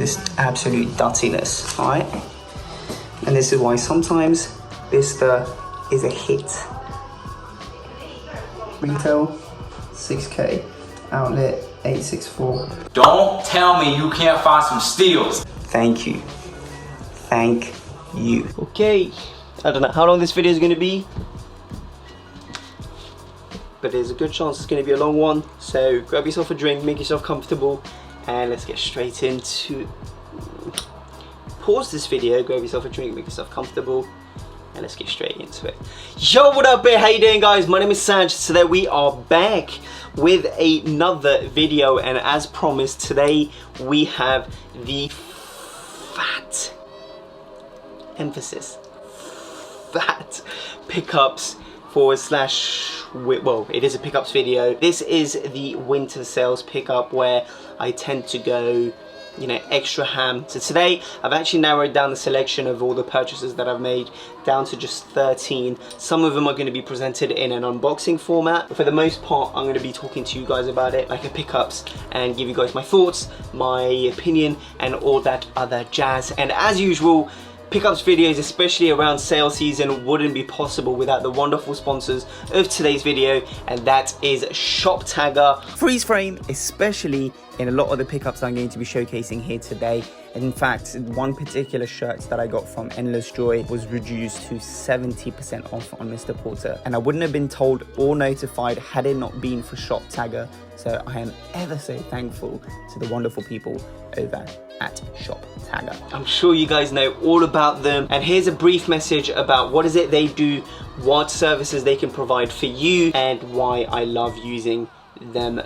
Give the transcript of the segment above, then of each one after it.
this absolute duttiness, all right? And this is why sometimes Bicester is a hit. Retail, 6K. Outlet, 864. Don't tell me you can't find some steals. Thank you. Thank you. Okay, I don't know how long this video is going to be, but there's a good chance it's going to be a long one. So grab yourself a drink, make yourself comfortable, and let's get straight into... Pause this video, grab yourself a drink, make yourself comfortable, and let's get straight into it. Yo, what up, how you doing, guys? My name is Sanj. Today we are back with another video, and as promised, today we have the fat, emphasis, fat pickups / well, it is a pickups video. This is the winter sales pickup where I tend to go, you know, extra ham. So today I've actually narrowed down the selection of all the purchases that I've made down to just 13. Some of them are going to be presented in an unboxing format, but for the most part I'm going to be talking to you guys about it like a pickups and give you guys my thoughts, my opinion, and all that other jazz. And as usual, pickups videos, especially around sale season, wouldn't be possible without the wonderful sponsors of today's video, and that is Shoptagr. Freeze frame, especially in a lot of the pickups I'm going to be showcasing here today. And in fact, one particular shirt that I got from Endless Joy was reduced to 70% off on Mr. Porter. And I wouldn't have been told or notified had it not been for Shoptagr. So I am ever so thankful to the wonderful people over at Shoptagr. I'm sure you guys know all about them. And here's a brief message about what is it they do, what services they can provide for you, and why I love using them.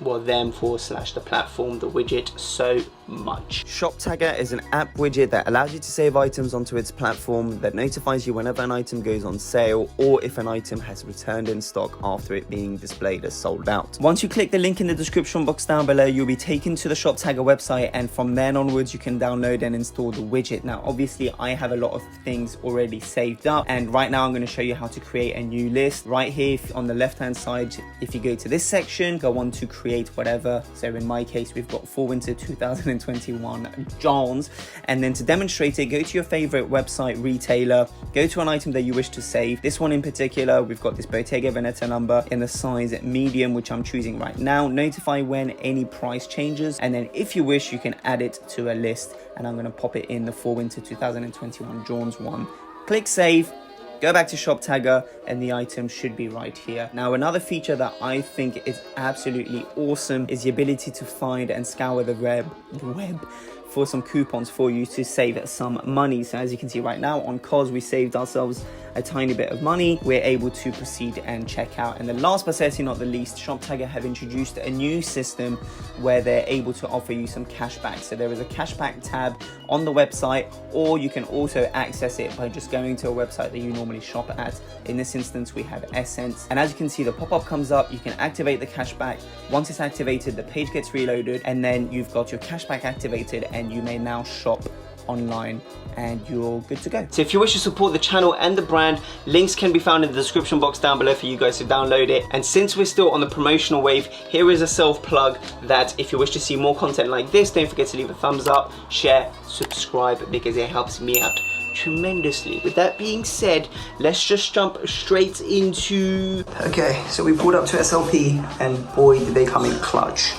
Well, them / the platform, the widget, so much. Shoptagr is an app widget that allows you to save items onto its platform, that notifies you whenever an item goes on sale or if an item has returned in stock after it being displayed as sold out. Once you click the link in the description box down below, you'll be taken to the Shoptagr website, and from then onwards you can download and install the widget. Now obviously I have a lot of things already saved up, and right now I'm going to show you how to create a new list. Right here on the left hand side, if you go to this section, go on to create whatever. So in my case, we've got fall winter 2021 Johns, and then to demonstrate it, go to your favorite website retailer, go to an item that you wish to save. This one in particular, we've got this Bottega Veneta number in the size medium, which I'm choosing right now. Notify when any price changes, and then if you wish you can add it to a list, and I'm going to pop it in the fall winter 2021 Johns one. Click save. Go back to Shoptagr and the item should be right here. Now, another feature that I think is absolutely awesome is the ability to find and scour the web for some coupons for you to save some money. So as you can see right now on COS, we saved ourselves a tiny bit of money. We're able to proceed and check out. And the last but certainly not the least, Shoptagr have introduced a new system where they're able to offer you some cashback. So there is a cashback tab on the website, or you can also access it by just going to a website that you normally shop at. In this instance, we have Essence. And as you can see, the pop-up comes up, you can activate the cashback. Once it's activated, the page gets reloaded, and then you've got your cashback activated, and you may now shop online and you're good to go. So if you wish to support the channel and the brand, links can be found in the description box down below for you guys to download it. And since we're still on the promotional wave, here is a self plug that if you wish to see more content like this, don't forget to leave a thumbs up, share, subscribe, because it helps me out tremendously. With that being said, let's just jump straight into... Okay, so we pulled up to SLP and boy did they come in clutch.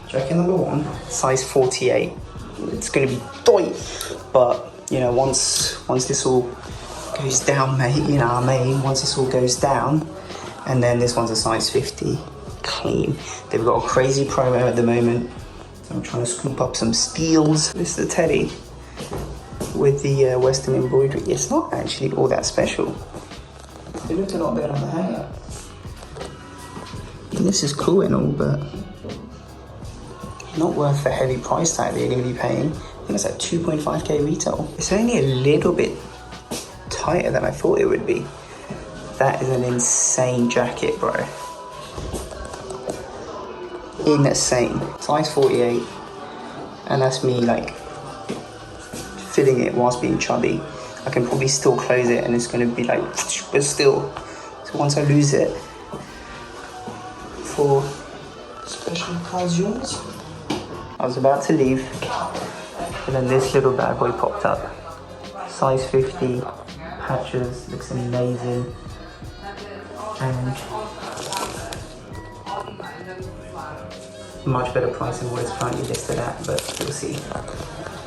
Jacket number 1, size 48. It's gonna be tight, but you know, once this all goes down, mate, you know what I mean, once this all goes down, and then this one's a size 50, clean. They've got a crazy promo at the moment, so I'm trying to scoop up some steals. This is the teddy with the Western embroidery. It's not actually all that special. They look a lot better on the hanger. This is cool and all, but not worth the heavy price tag they're going to be paying. I think it's like 2.5k retail. It's only a little bit tighter than I thought it would be. That is an insane jacket, bro. Insane. Size 48, and that's me like filling it whilst being chubby. I can probably still close it and it's going to be like, but still. So once I lose it for special occasions, I was about to leave, and then this little bad boy popped up. Size 50, patches, looks amazing. And much better price than what it's currently listed at, but we'll see.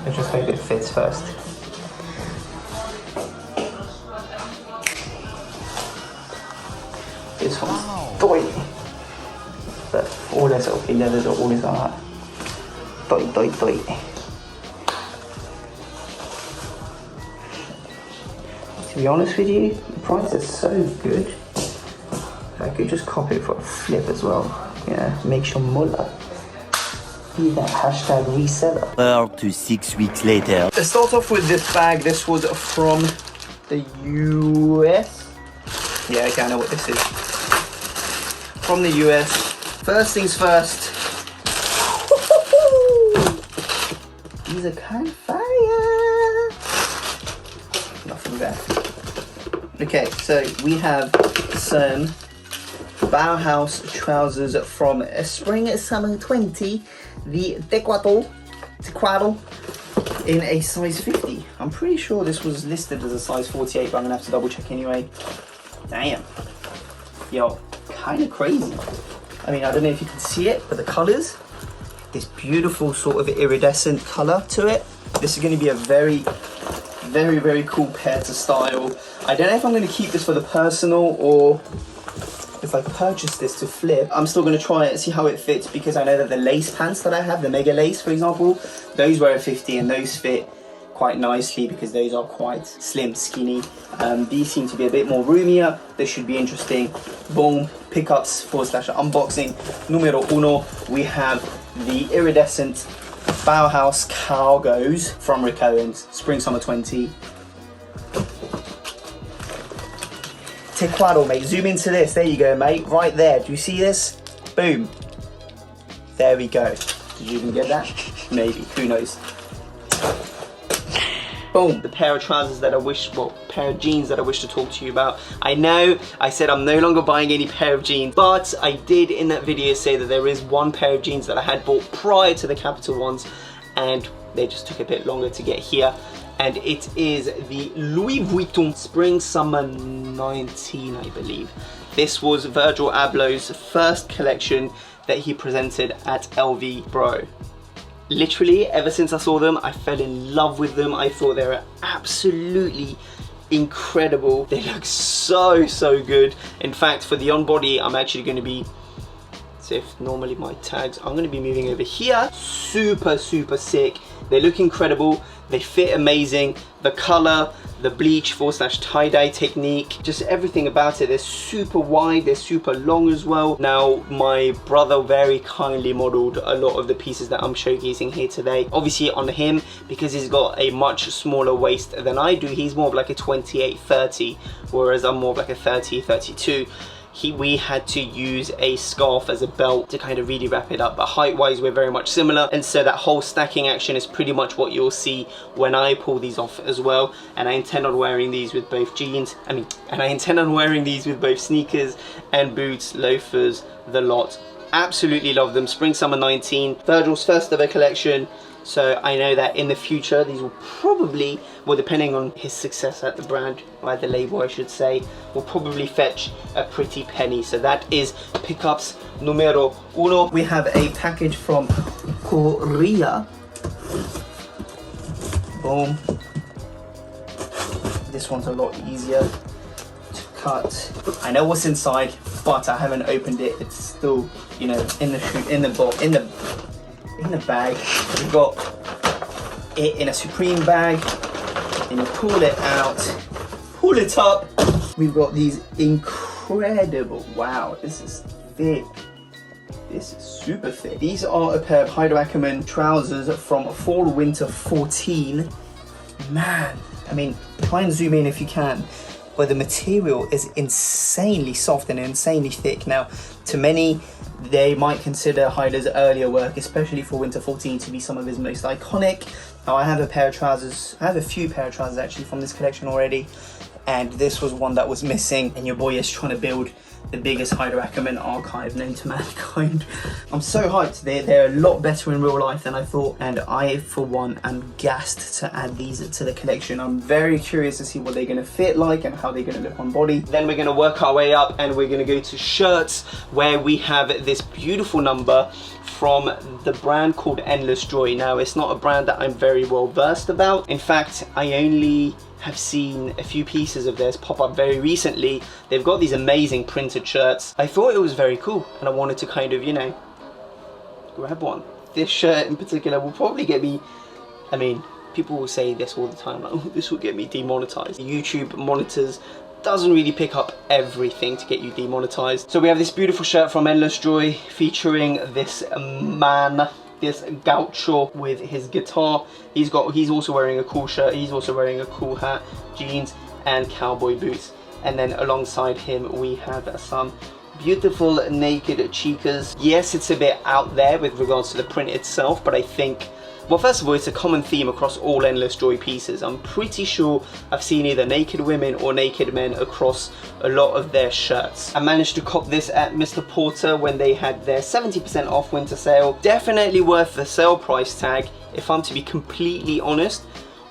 Let's just hope it fits first. This one's toy, but all this okay, leathers are always like that. Toy. To be honest with you, the price is so good. I could just cop it for a flip as well. Yeah, makes your mullah. Be that hashtag reseller. 4 to 6 weeks later. Let's start off with this bag. This was from the US. Yeah, okay, I know what this is. From the US. First things first. These are kind of fire. Nothing there. Okay, so we have some Bauhaus trousers from Spring Summer 20, the Tequato in a size 50. I'm pretty sure this was listed as a size 48, but I'm gonna have to double check anyway. Damn. Yo, kind of crazy. I mean, I don't know if you can see it, but the colors, this beautiful sort of iridescent color to it. This is gonna be a very cool pair to style. I don't know if I'm gonna keep this for the personal or if I purchase this to flip. I'm still going to try it, see how it fits, because I know that the lace pants that I have, the mega lace for example, those were a 50 and those fit quite nicely because those are quite slim, skinny. These seem to be a bit more roomier. This should be interesting. Boom, pickups / unboxing. Numero uno, we have the iridescent Bauhaus cargos from Rick Owens, Spring Summer 20. Tequado, mate. Zoom into this. There you go, mate. Right there. Do you see this? Boom. There we go. Did you even get that? Maybe. Who knows? Boom. The pair of trousers that I wish, well, pair of jeans that I wish to talk to you about. I know I said I'm no longer buying any pair of jeans, but I did in that video say that there is one pair of jeans that I had bought prior to the Capital ones, and they just took a bit longer to get here. And it is the Louis Vuitton Spring Summer 19, I believe. This was Virgil Abloh's first collection that he presented at LV. Bro, literally ever since I saw them, I fell in love with them. I thought they were absolutely incredible. They look so good. In fact, for the on body, I'm actually going to be, so if normally my tags, I'm going to be moving over here. Super sick. They look incredible. They fit amazing. The color, the bleach / tie-dye technique, just everything about it. They're super wide, they're super long as well. Now, my brother very kindly modeled a lot of the pieces that I'm showcasing here today. Obviously on him, because he's got a much smaller waist than I do, he's more of like a 28-30, whereas I'm more of like a 30-32. We had to use a scarf as a belt to kind of really wrap it up, but height-wise we're very much similar, and so that whole stacking action is pretty much what you'll see when I pull these off as well. And I intend on wearing these with both jeans, and I intend on wearing these with both sneakers and boots, loafers, the lot. Absolutely love them. Spring Summer 19, Virgil's first ever collection. So I know that in the future these will probably, well, depending on his success at the brand, or at the label I should say, will probably fetch a pretty penny. So that is Pickups numero uno. We have a package from Korea. Boom. This one's a lot easier to cut. I know what's inside, but I haven't opened it. It's still, you know, in the bag. We've got it in a Supreme bag, and you pull it out, pull it up. We've got these incredible, wow, this is thick. This is super thick. These are a pair of Haider Ackermann trousers from Fall Winter 14. Man, I mean, try and zoom in if you can, but the material is insanely soft and insanely thick. Now, to many, they might consider Haider's earlier work, especially for Winter 14, to be some of his most iconic. Now, I have a pair of trousers, I have a few pair of trousers actually from this collection already. and this was one that was missing, and your boy is trying to build the biggest Haider Ackermann archive known to mankind. I'm so hyped. They're a lot better in real life than I thought, and I, for one, am gassed to add these to the collection. I'm very curious to see what they're going to fit like and how they're going to look on body. Then we're going to work our way up, and we're going to go to shirts, where we have this beautiful number from the brand called Endless Joy. Now, it's not a brand that I'm very well versed about. In fact, I only have seen a few pieces of theirs pop up very recently. They've got these amazing printed shirts. I thought it was very cool, and I wanted to kind of, you know, grab one. This shirt in particular will probably get me, I mean, people will say this all the time, like, oh, this will get me demonetized. YouTube monitors doesn't really pick up everything to get you demonetized. So we have this beautiful shirt from Endless Joy featuring this man, this gaucho with his guitar. He's also wearing a cool shirt, he's also wearing a cool hat, jeans and cowboy boots. And then alongside him we have some beautiful naked chicas. Yes, it's a bit out there with regards to the print itself, but I think, well, first of all, it's a common theme across all Endless Joy pieces. I'm pretty sure I've seen either naked women or naked men across a lot of their shirts. I managed to cop this at Mr. Porter when they had their 70% off winter sale. Definitely worth the sale price tag. If I'm to be completely honest,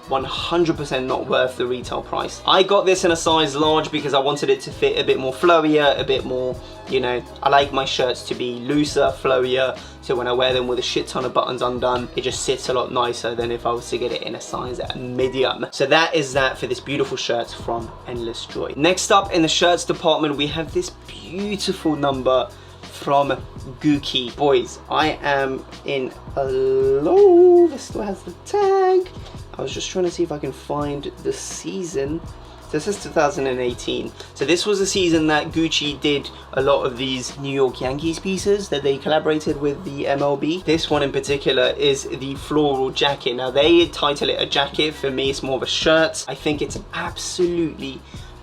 100% not worth the retail price. I got this in a size large because I wanted it to fit a bit more flowier, a bit more, you know, I like my shirts to be looser, flowier, so when I wear them with a shit ton of buttons undone, it just sits a lot nicer than if I was to get it in a size medium. So that is that for this beautiful shirt from Endless Joy. Next up in the shirts department, we have this beautiful number from GRAILS. Boys, I am in a low, this still has the tag. I was just trying to see if I can find the season. So this is 2018. So this was a season that Gucci did a lot of these New York Yankees pieces that they collaborated with the MLB. This one in particular is the floral jacket. Now they title it a jacket, for me it's more of a shirt. I think it's absolutely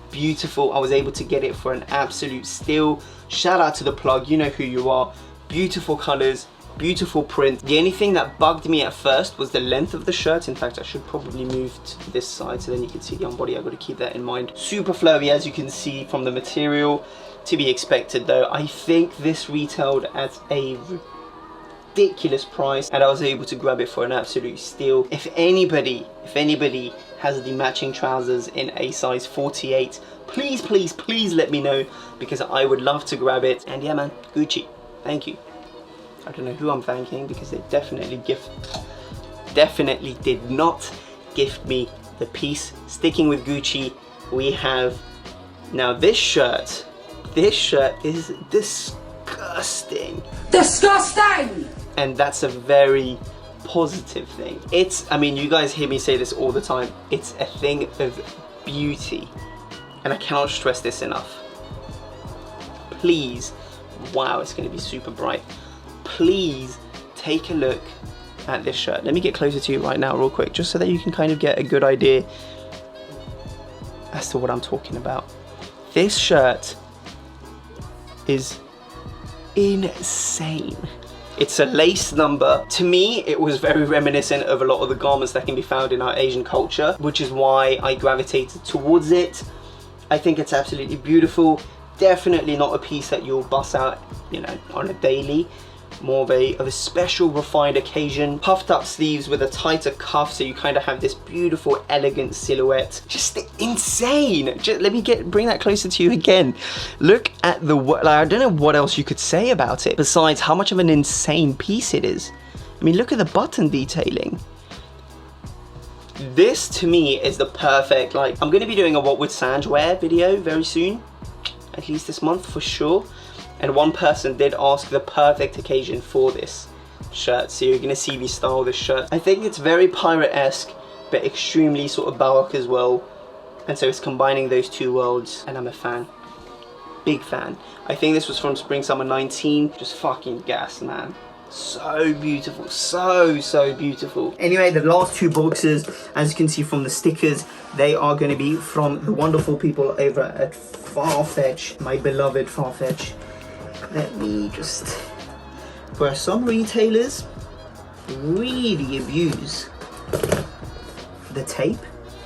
beautiful. I was able to get it for an absolute steal. Shout out to the plug, you know who you are. Beautiful colors, beautiful print. The only thing that bugged me at first was the length of the shirt. In fact, I should probably move to this side so then you can see the on-body. I've got to keep that in mind. Super flowy, as you can see from the material. To be expected though. I think this retailed at a ridiculous price, and I was able to grab it for an absolute steal. If anybody has the matching trousers in a size 48, please let me know, because I would love to grab it. And yeah man, Gucci, thank you. I don't know who I'm thanking, because they definitely did not gift me the piece. Sticking with Gucci, we have now this shirt. This shirt is disgusting. Disgusting! And that's a very positive thing. It's, I mean, you guys hear me say this all the time, it's a thing of beauty. And I cannot stress this enough. Please, wow, it's gonna be super bright. Please take a look at this shirt. Let me get closer to you right now real quick, just so that you can kind of get a good idea as to what I'm talking about. This shirt is insane. It's a lace number. To me, it was very reminiscent of a lot of the garments that can be found in our Asian culture, which is why I gravitated towards it. I think it's absolutely beautiful. Definitely not a piece that you'll bust out, you know, on a daily. More of a special refined occasion. Puffed up sleeves with a tighter cuff, so you kind of have this beautiful elegant silhouette. Just insane. Just let me bring that closer to you again. Look at the, like, I don't know what else you could say about it besides how much of an insane piece it is. I mean, look at the button detailing. This to me is the perfect, like, I'm going to be doing a what would Sanj wear video very soon, at least this month for sure. And one person did ask the perfect occasion for this shirt, so you're gonna see me style this shirt. I think it's very pirate-esque, but extremely sort of baroque as well. And so it's combining those two worlds, and I'm a fan. Big fan. I think this was from Spring Summer 19. Just fucking gas, man. So beautiful, so beautiful. Anyway, the last two boxes, as you can see from the stickers, they are going to be from the wonderful people over at Farfetch, my beloved Farfetch. Let me just, where some retailers really abuse the tape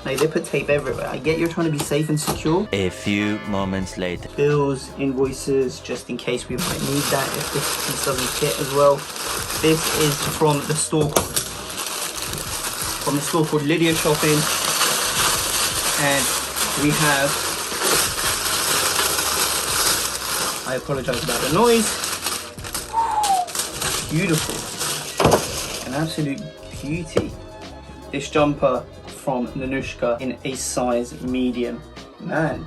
Like, they put tape everywhere. I get you're trying to be safe and secure. A few moments later. Bills, invoices, just in case we might need that if this piece doesn't fit as well. This is from the store called Bicester Shopping, and we have, I apologize about the noise, beautiful, an absolute beauty. This jumper from Nanushka in a size medium. Man,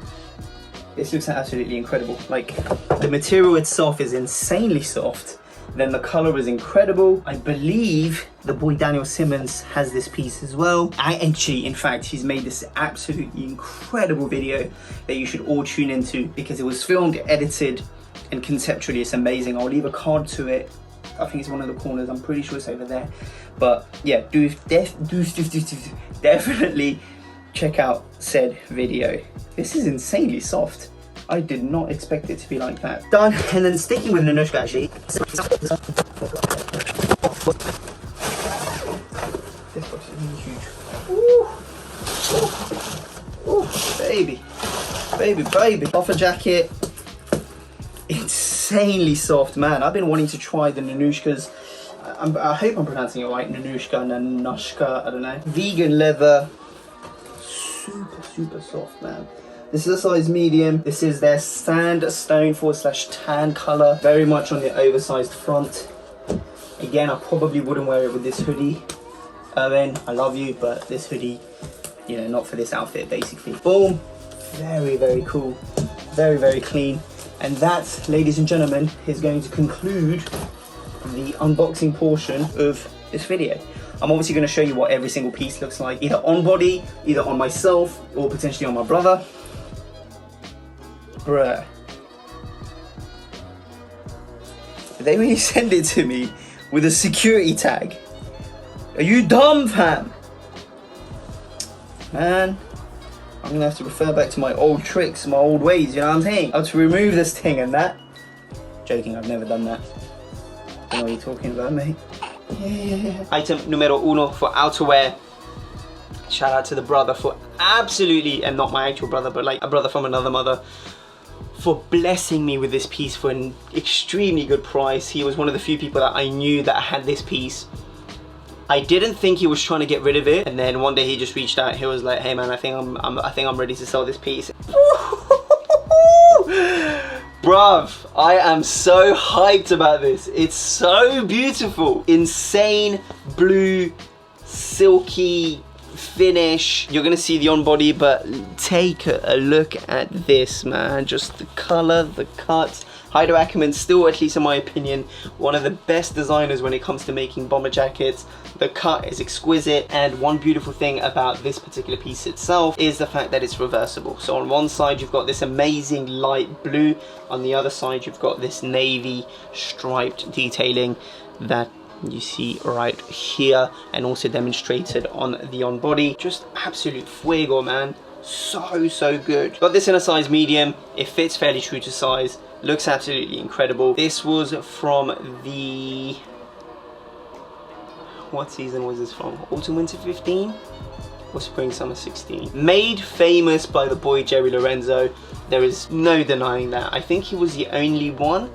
this looks absolutely incredible. Like, the material itself is insanely soft. Then the color is incredible. I believe the boy Daniel Simmons has this piece as well. In fact, he's made this absolutely incredible video that you should all tune into because it was filmed, edited, and conceptually it's amazing. I'll leave a card to it. I think it's one of the corners. I'm pretty sure it's over there. But yeah, definitely check out said video. This is insanely soft. I did not expect it to be like that. Done. And then sticking with Nanushka actually. This box is really huge. Ooh. Ooh. Baby. Baby, baby. Offer jacket. Insanely soft, man. I've been wanting to try the Nanushkas. I hope I'm pronouncing it right. Nanushka, I don't know. Vegan leather. Super soft, man. This is a size medium. This is their sandstone / tan color. Very much on the oversized front. Again, I probably wouldn't wear it with this hoodie. Owen, I love you, but this hoodie, you know, not for this outfit, basically. Boom. Very cool. Very clean. And that, ladies and gentlemen, is going to conclude the unboxing portion of this video. I'm obviously going to show you what every single piece looks like, either on body, either on myself, or potentially on my brother. Bruh. Did they really send it to me with a security tag? Are you dumb, fam? Man, I'm gonna have to refer back to my old tricks, my old ways, you know what I'm saying? How to remove this thing and that. Joking, I've never done that. I don't know what you're talking about, mate. Yeah. Item numero uno for outerwear. Shout out to the brother for absolutely, and not my actual brother, but like a brother from another mother, for blessing me with this piece for an extremely good price. He was one of the few people that I knew that had this piece. I didn't think he was trying to get rid of it, and then one day he just reached out. He was like, "Hey man, I think I'm ready to sell this piece." Bruv, I am so hyped about this. It's so beautiful. Insane blue, silky finish. You're gonna see the on body, but take a look at this, man. Just the color, the cut. Haider Ackermann, still, at least in my opinion, one of the best designers when it comes to making bomber jackets. The cut is exquisite, and one beautiful thing about this particular piece itself is the fact that it's reversible. So on one side you've got this amazing light blue, on the other side you've got this navy striped detailing that you see right here, and also demonstrated on the on body. Just absolute fuego, man. So good. Got this in a size medium. It fits fairly true to size. Looks absolutely incredible. This was from the, what season was this from? Autumn Winter 15 or Spring Summer 16? Made famous by the boy Jerry Lorenzo. There is no denying that. I think he was the only one.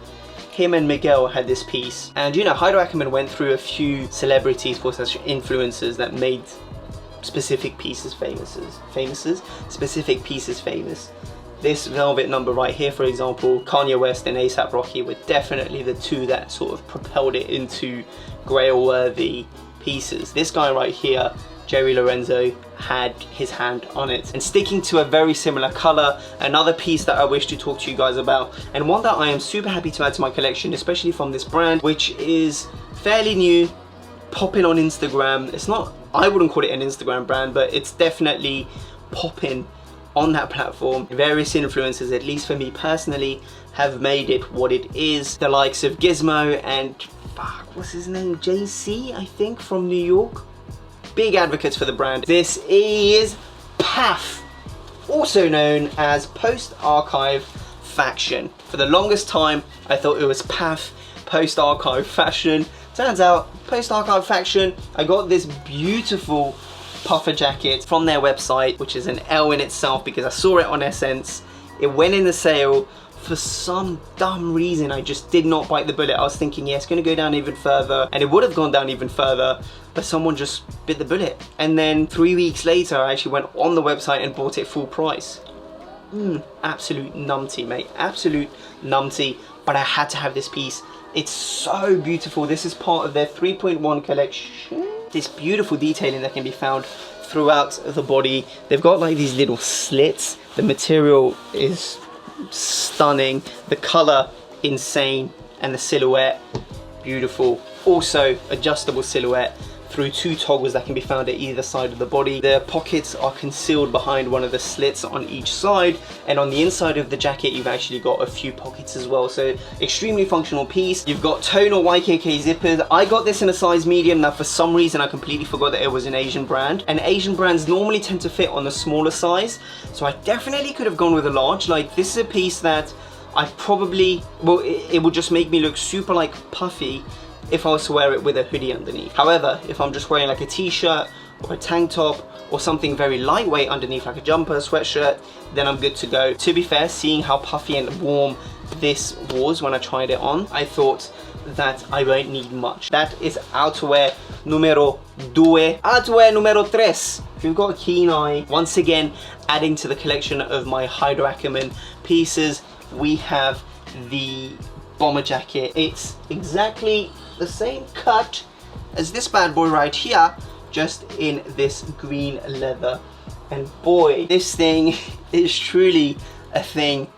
Him and Miguel had this piece, and you know, Haider Ackermann went through a few celebrities, for such influencers that made specific pieces famous. This velvet number right here, for example, Kanye West and A$AP Rocky were definitely the two that sort of propelled it into grail-worthy pieces. This guy right here, Jerry Lorenzo, had his hand on it. And sticking to a very similar color, another piece that I wish to talk to you guys about, and one that I am super happy to add to my collection, especially from this brand, which is fairly new, popping on Instagram. It's not, I wouldn't call it an Instagram brand, but it's definitely popping on that platform. Various influencers, at least for me personally, have made it what it is. The likes of Gizmo and, fuck, what's his name? JC, I think, from New York. Big advocates for the brand. This is PAF, also known as Post-Archive Faction. For the longest time, I thought it was PAF, Post-Archive Fashion. Turns out, Post-Archive Faction. I got this beautiful puffer jacket from their website, which is an L in itself because I saw it on Essence. It went in the sale. For some dumb reason, I just did not bite the bullet. I was thinking, yeah, it's going to go down even further, and it would have gone down even further, but someone just bit the bullet. And then 3 weeks later, I actually went on the website and bought it full price. Absolute numpty, mate. Absolute numpty. But I had to have this piece. It's so beautiful. This is part of their 3.1 collection. This beautiful detailing that can be found throughout the body. They've got like these little slits. The material is stunning, the color insane, and the silhouette beautiful. Also adjustable silhouette through 2 toggles that can be found at either side of the body. The pockets are concealed behind one of the slits on each side, and on the inside of the jacket you've actually got a few pockets as well. So extremely functional piece. You've got tonal YKK zippers. I got this in a size medium. Now for some reason I completely forgot that it was an Asian brand, and Asian brands normally tend to fit on the smaller size, so I definitely could have gone with a large. Like, this is a piece that I probably, well, it would just make me look super like puffy if I was to wear it with a hoodie underneath. However, if I'm just wearing like a t-shirt or a tank top or something very lightweight underneath, like a jumper, sweatshirt, then I'm good to go. To be fair, seeing how puffy and warm this was when I tried it on, I thought that I won't need much. That is outerwear numero 2. Outerwear numero 3. If you've got a keen eye, once again, adding to the collection of my Haider Ackermann pieces, we have the bomber jacket. It's exactly the same cut as this bad boy right here, just in this green leather. And boy, this thing is truly a thing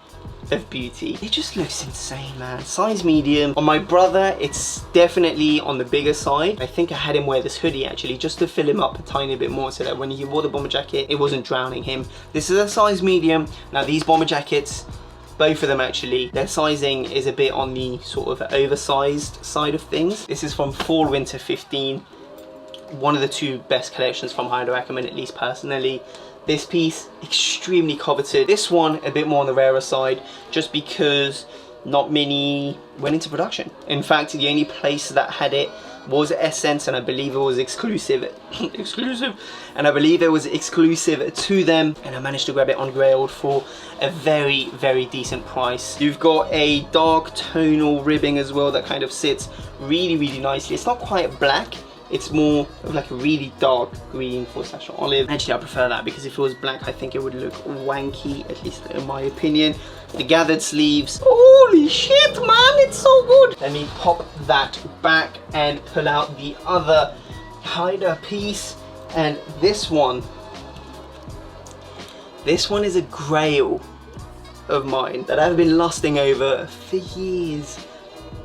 of beauty. It just looks insane, man. Size medium. On my brother, it's definitely on the bigger side. I think I had him wear this hoodie actually just to fill him up a tiny bit more, so that when he wore the bomber jacket, it wasn't drowning him. This is a size medium. Now these bomber jackets, both of them actually, their sizing is a bit on the sort of oversized side of things. This is from Fall Winter 15. One of the 2 best collections from Haider Ackermann, at least personally. This piece, extremely coveted. This one, a bit more on the rarer side, just because not many went into production. In fact, the only place that had it was Essence, and I believe it was exclusive. And I believe it was exclusive to them, and I managed to grab it on GRAILS for a very, very decent price. You've got a dark tonal ribbing as well that kind of sits really, really nicely. It's not quite black. It's more of like a really dark green / olive. Actually, I prefer that because if it was black, I think it would look wanky, at least in my opinion. The gathered sleeves. Holy shit, man, it's so good. Let me pop that back and pull out the other Haider piece. And this one is a grail of mine that I've been lusting over for years.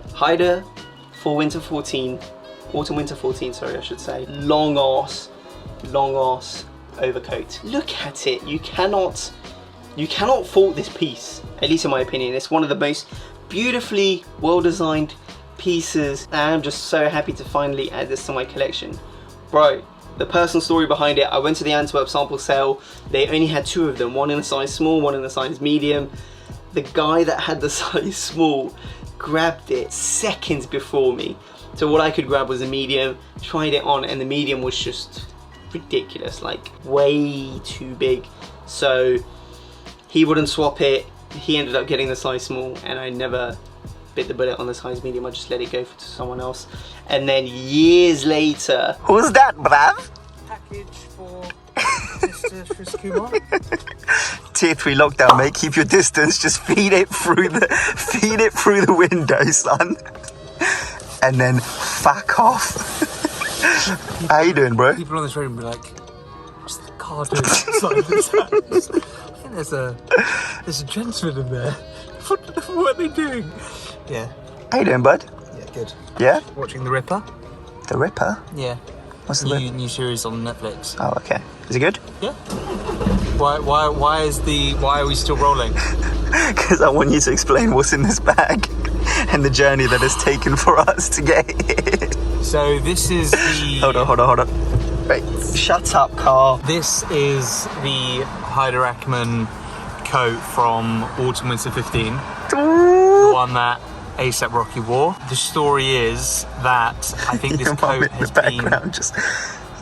Haider for Winter 14. Autumn Winter 14, sorry, I should say. Long ass overcoat. Look at it. You cannot fault this piece, at least in my opinion. It's one of the most beautifully well-designed pieces, and I'm just so happy to finally add this to my collection. Bro, the personal story behind it, I went to the Antwerp sample sale. They only had 2 of them, one in a size small, one in a size medium. The guy that had the size small grabbed it seconds before me. So what I could grab was a medium, tried it on, and the medium was just ridiculous, like way too big. So he wouldn't swap it. He ended up getting the size small, and I never bit the bullet on the size medium. I just let it go to someone else. And then years later, who's that, bruv? Package for Mr. Kumar. Tier 3 lockdown, mate. Keep your distance. Just feed it through the window, son. And then fuck off. How you doing, bro? People on this road will be like, what's the car doing outside this house? I think there's a gentleman in there. What are they doing? Yeah. How you doing, bud? Yeah, good. Yeah? Watching The Ripper. The Ripper? Yeah. What's the Ripper? New series on Netflix. Oh, okay. Is it good? Yeah. Why are we still rolling? Because I want you to explain what's in this bag and the journey that it's taken for us to get here. So this is the... Hold on. Wait, shut up, Carl. This is the Haider Ackermann coat from Autumn Winter 15. The one that A$AP Rocky wore. The story is that I think this coat has been... Just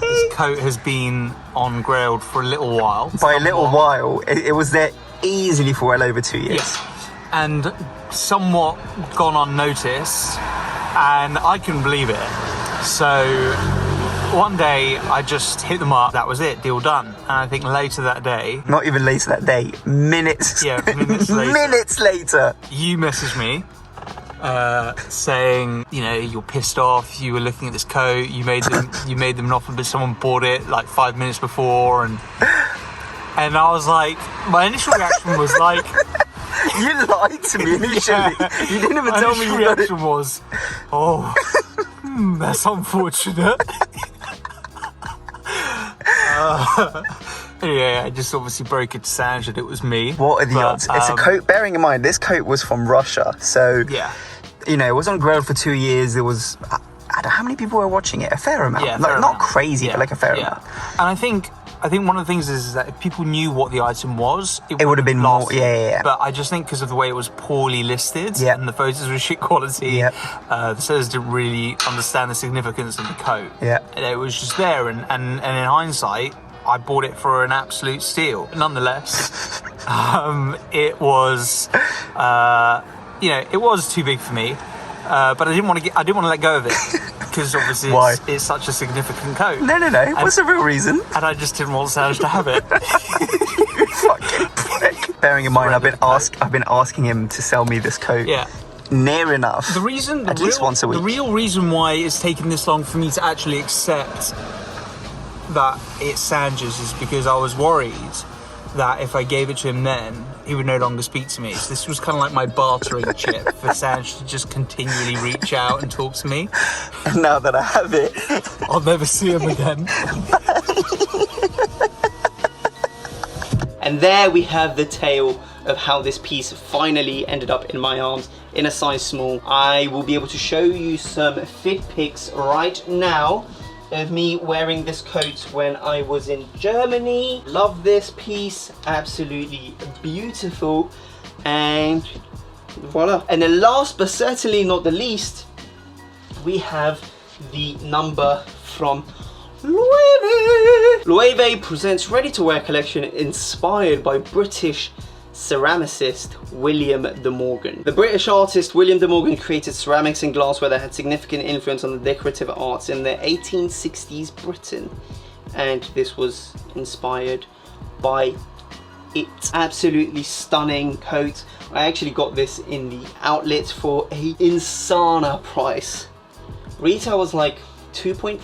This coat has been on Grailed for a little while. By a little while, it was there easily for well over 2 years. Yes. And somewhat gone unnoticed, and I couldn't believe it. So one day I just hit them up, that was it, deal done. And I think later that day... Not even later that day, minutes. Yeah, minutes later. Minutes later. You messaged me saying, you know, you're pissed off, you were looking at this coat, you made them an offer, but someone bought it like 5 minutes before, and I was like, my initial reaction was like... You lied to me initially. Yeah. You didn't even tell me you got it. My reaction was, oh, that's unfortunate. Yeah, I just obviously broke it to Sanj that it was me. What are the odds? It's a coat, bearing in mind, this coat was from Russia. So, yeah, you know, it was on Grailed for 2 years. There was, I don't know how many people were watching it. A fair amount. Yeah, like, fair not amount. crazy, but like a fair amount. And I think one of the things is that if people knew what the item was, it would have been more, yeah. But I just think because of the way it was poorly listed and the photos were shit quality, the sellers didn't really understand the significance of the coat. Yeah. It was just there, and in hindsight, I bought it for an absolute steal. Nonetheless, it was, you know, it was too big for me, but I didn't want to let go of it. Because obviously it's such a significant coat. No. What's the real reason? And I just didn't want Sanj to have it. You fucking prick. Bearing in mind, I've been asking him to sell me this coat. Yeah. Near enough. At least once a week. The real reason why it's taken this long for me to actually accept that it's Sanj's is because I was worried that if I gave it to him then, he would no longer speak to me. So this was kind of like my bartering chip for Sanj to just continually reach out and talk to me. And now that I have it, I'll never see him again. And there we have the tale of how this piece finally ended up in my arms in a size small. I will be able to show you some fit pics right now of me wearing this coat when I was in Germany. Love this piece, absolutely beautiful. And voila. And then last but certainly not the least, we have the number from Loewe. Loewe presents ready-to-wear collection inspired by British ceramicist William de Morgan. The British artist William de Morgan created ceramics and glassware that had significant influence on the decorative arts in the 1860s Britain, and this was inspired by it. Absolutely stunning coat. I actually got this in the outlet for a insana price. Retail was like 2 point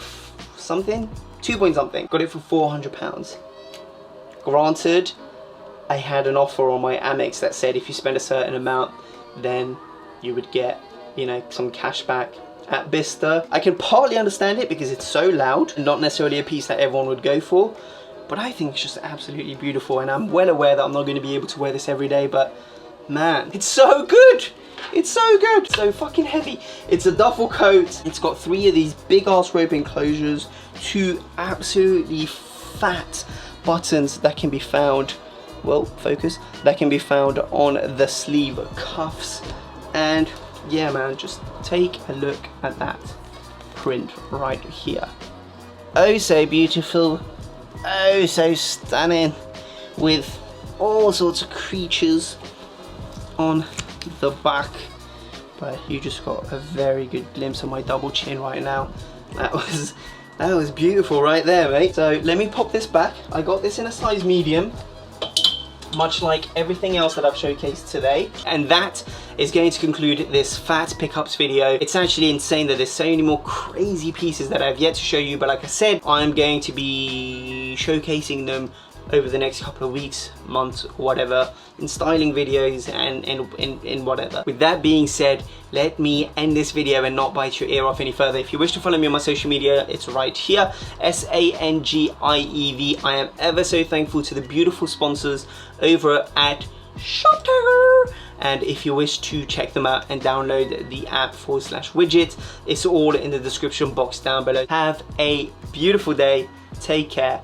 something. Got it for £400. Granted, I had an offer on my Amex that said if you spend a certain amount, then you would get, you know, some cash back at Bicester. I can partly understand it because it's so loud and not necessarily a piece that everyone would go for, but I think it's just absolutely beautiful, and I'm well aware that I'm not going to be able to wear this every day, but man, it's so good. It's so good. So fucking heavy. It's a duffel coat. It's got 3 of these big ass rope enclosures, 2 absolutely fat buttons that can be found, well, focus, that can be found on the sleeve cuffs. And yeah, man, just take a look at that print right here. Oh, so beautiful. Oh, so stunning, with all sorts of creatures on the back. But you just got a very good glimpse of my double chin right now. That was beautiful right there, mate. So let me pop this back. I got this in a size medium, much like everything else that I've showcased today. And that is going to conclude this Fat Pickups video. It's actually insane that there's so many more crazy pieces that I've yet to show you, but like I said, I'm going to be showcasing them over the next couple of weeks, months, whatever, in styling videos and in whatever. With that being said, let me end this video and not bite your ear off any further. If you wish to follow me on my social media, it's right here, Sangiev. I am ever so thankful to the beautiful sponsors over at Shoptagr. And if you wish to check them out and download the app /widget, it's all in the description box down below. Have a beautiful day. Take care.